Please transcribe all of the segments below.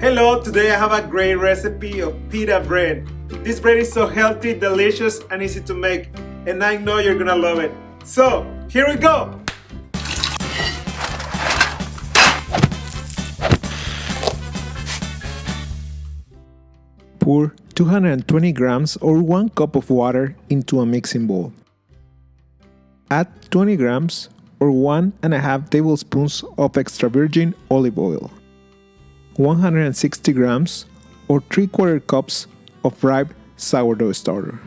Hello, today I have a great recipe of pita bread. This bread is so healthy, delicious, and easy to make, and I know you're gonna love it. So, here we go! Pour 220 grams or 1 cup of water into a mixing bowl. Add 20 grams or 1.5 tablespoons of extra virgin olive oil. 160 grams or 3/4 cups of ripe sourdough starter.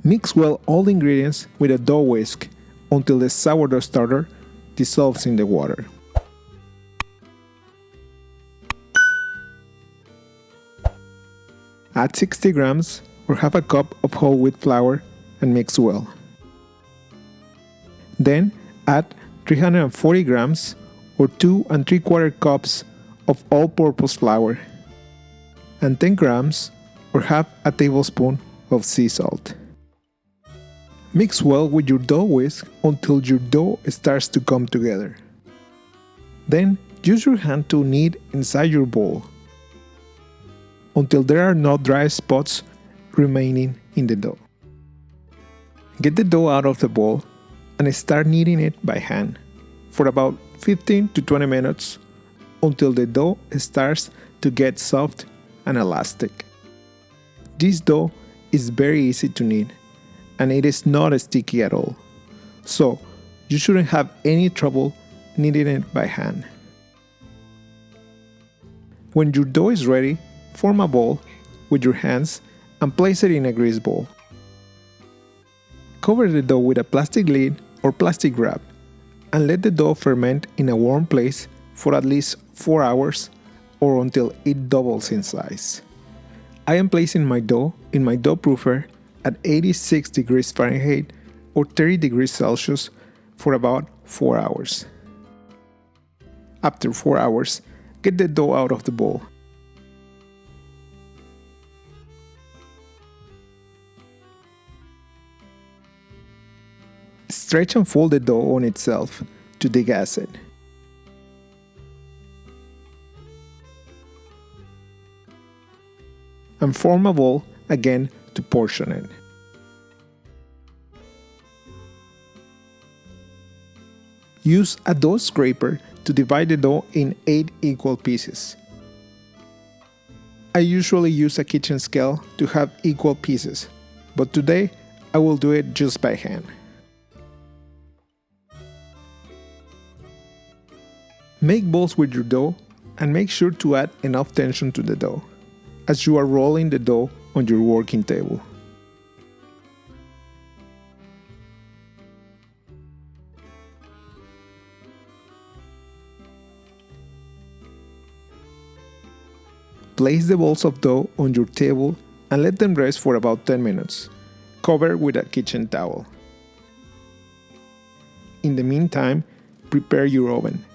Mix well all the ingredients with a dough whisk until the sourdough starter dissolves in the water. Add 60 grams or half a cup of whole wheat flour and mix well. Then add 340 grams or 2 3/4 cups of all-purpose flour and 10 grams or half a tablespoon of sea salt. Mix well with your dough whisk until your dough starts to come together. Then use your hand to knead inside your bowl until there are no dry spots remaining in the dough. Get the dough out of the bowl and start kneading it by hand for about 15 to 20 minutes until the dough starts to get soft and elastic. This dough is very easy to knead and it is not sticky at all, so you shouldn't have any trouble kneading it by hand. When your dough is ready, form a ball with your hands and place it in a grease bowl. Cover the dough with a plastic lid or plastic wrap and let the dough ferment in a warm place for at least 4 hours or until it doubles in size. I am placing my dough in my dough proofer at 86 degrees Fahrenheit or 30 degrees Celsius for about 4 hours. After 4 hours, get the dough out of the bowl. Stretch and fold the dough on itself to degas it. And form a ball again to portion it. Use a dough scraper to divide the dough in 8 equal pieces. I usually use a kitchen scale to have equal pieces, but today I will do it just by hand. Make balls with your dough and make sure to add enough tension to the dough as you are rolling the dough on your working table. Place the balls of dough on your table and let them rest for about 10 minutes. Cover with a kitchen towel. In the meantime, prepare your oven.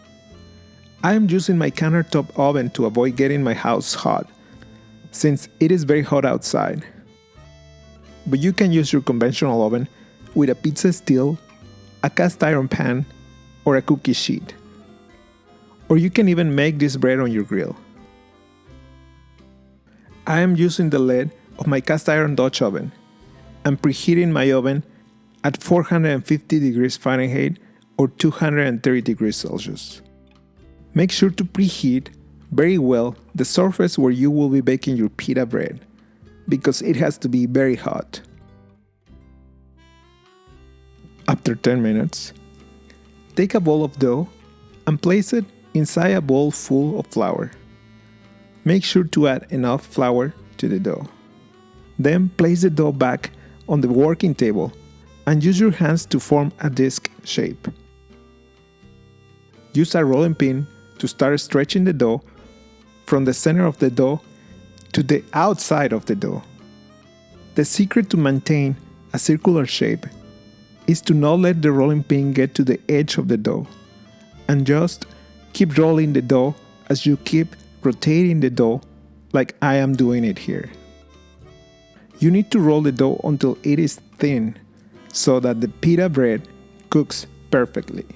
I am using my countertop oven to avoid getting my house hot, since it is very hot outside. But you can use your conventional oven with a pizza steel, a cast iron pan, or a cookie sheet. Or you can even make this bread on your grill. I am using the lid of my cast iron Dutch oven and preheating my oven at 450 degrees Fahrenheit or 230 degrees Celsius. Make sure to preheat very well the surface where you will be baking your pita bread, because it has to be very hot. After 10 minutes, take a bowl of dough and place it inside a bowl full of flour. Make sure to add enough flour to the dough. Then place the dough back on the working table and use your hands to form a disc shape. Use a rolling pin to start stretching the dough from the center of the dough to the outside of the dough. The secret to maintain a circular shape is to not let the rolling pin get to the edge of the dough, and just keep rolling the dough as you keep rotating the dough like I am doing it here. You need to roll the dough until it is thin so that the pita bread cooks perfectly.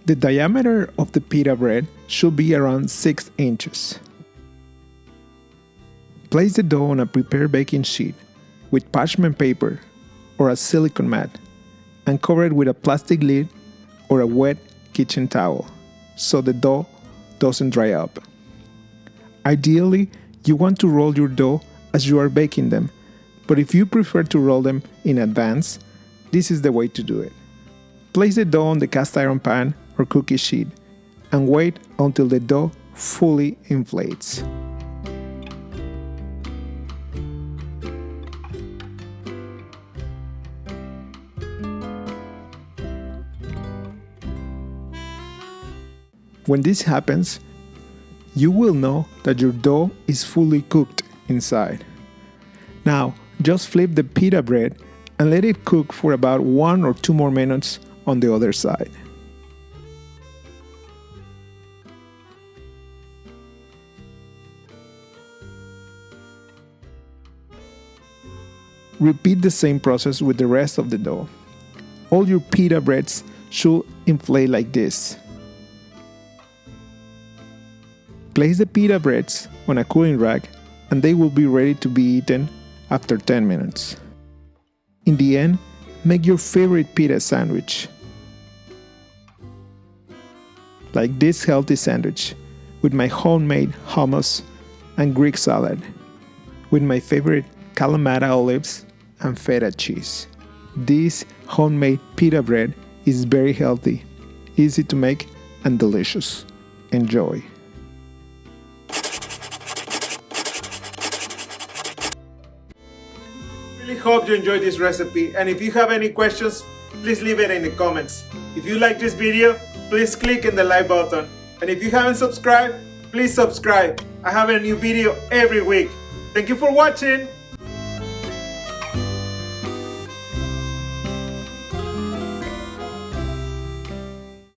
The diameter of the pita bread should be around 6 inches. Place the dough on a prepared baking sheet with parchment paper or a silicone mat and cover it with a plastic lid or a wet kitchen towel so the dough doesn't dry up. Ideally, you want to roll your dough as you are baking them, but if you prefer to roll them in advance, this is the way to do it. Place the dough on the cast iron pan or cookie sheet and wait until the dough fully inflates. When this happens, you will know that your dough is fully cooked inside. Now, just flip the pita bread and let it cook for about 1 or 2 more minutes on the other side. Repeat the same process with the rest of the dough. All your pita breads should inflate like this. Place the pita breads on a cooling rack and they will be ready to be eaten after 10 minutes. In the end, make your favorite pita sandwich. Like this healthy sandwich with my homemade hummus and Greek salad, with my favorite Kalamata olives and feta cheese. This homemade pita bread is very healthy, easy to make, and delicious. Enjoy! Really hope you enjoyed this recipe, and if you have any questions, please leave it in the comments. If you like this video, please click on the like button, and if you haven't subscribed, please subscribe. I have a new video every week. Thank you for watching.